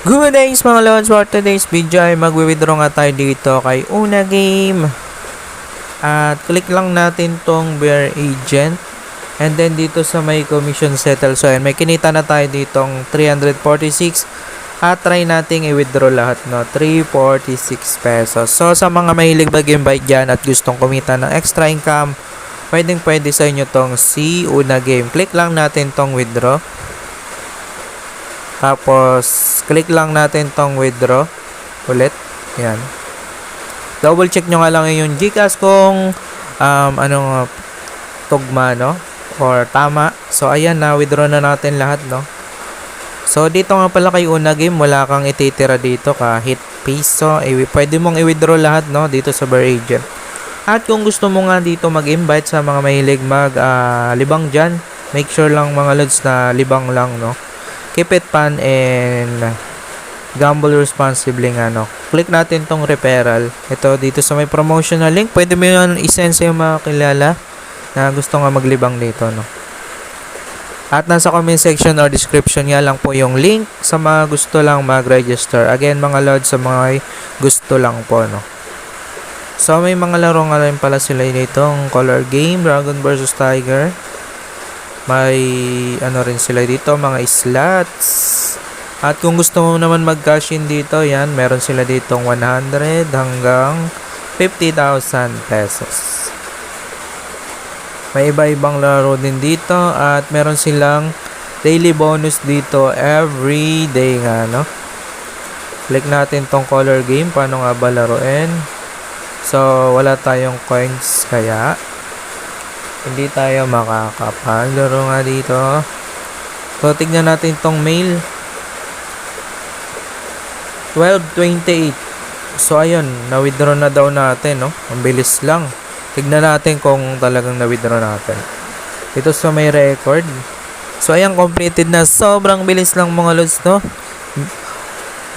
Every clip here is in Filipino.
Good days mga lods, for today's video ay magwi-withdraw nga tayo dito kay Una Game. At click lang natin tong Bear Agent. And then dito sa may commission settle. So ayan, may kinita na tayo ditong 346. At try nating i-withdraw lahat, no, 346 pesos. So sa mga mahilig mag-invite dyan at gustong kumita ng extra income, pwede sa inyo tong si Una Game. Click lang natin tong withdraw. Tapos, click lang natin tong withdraw ulit. Yan. Double check nyo nga lang yung GCash kung tugma, no? Or tama. So, ayan na. Withdraw na natin lahat, no? So, dito nga pala kay Una Game, wala kang ititira dito kahit piso. Pwede mong i-withdraw lahat, no? Dito sa Bear Agent. At kung gusto mo nga dito mag-invite sa mga mahilig libang dyan, make sure lang mga lods na libang lang, no? Keep it fun and gamble responsibly nga, no. Click natin tong referral. Ito dito sa may promotional link. Pwede mo yun i-send sa yung mga kilala na gusto nga maglibang dito, no. At nasa comment section or description nga lang po yung link sa mga gusto lang mag-register. Again mga lods, sa mga gusto lang po, no. So may mga laro nga rin pala sila ditong color game, Dragon vs Tiger. May rin sila dito, mga slots. At kung gusto mo naman mag-cash in dito, yan, meron sila ditong 100 hanggang 50,000 pesos. May iba-ibang laro din dito at meron silang daily bonus dito every day nga, no? Click natin tong color game, paano nga ba laruin? So, wala tayong coins kaya hindi tayo makakapaglaro nga dito. So, tignan natin tong mail. 12:28. So, ayun. Na-withdraw na daw natin, no? Ang bilis lang. Tignan natin kung talagang na-withdraw natin. Ito sa may record. So, ayan. Completed na. Sobrang bilis lang mga lods, no?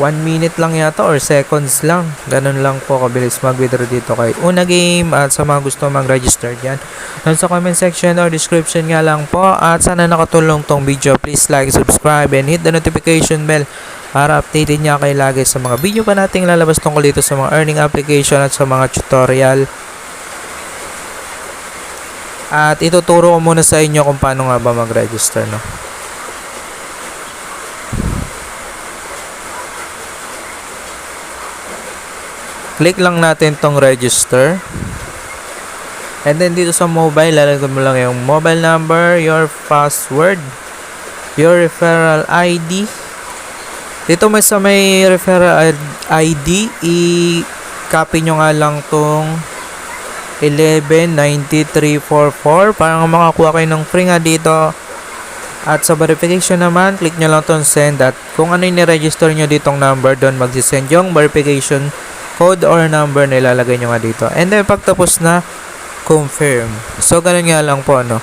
1 minute lang yata or seconds lang. Ganun lang po kabilis mag-withdraw dito kay Una Game. At sa mga gusto mag-register dyan, sa comment section or description nga lang po. At sana nakatulong tong video. Please like, subscribe, and hit the notification bell para updated niya kayo lagi sa mga video pa nating lalabas tungkol dito sa mga earning application at sa mga tutorial. At ituturo ko muna sa inyo kung paano nga ba mag-register, no? Click lang natin tong register. And then dito sa mobile, lalagyan mo lang yung mobile number, your password, your referral ID. Dito may sa may referral ID, i-copy nyo nga lang tong 119344 para makakuha kayo ng free nga dito. At sa verification naman, click nyo lang tong send at kung ano yung ni-register nyo ditong number, doon magsisend yung verification code or number na ilalagay nyo nga dito. And then pagtapos na, confirm. So ganun nga lang po, no.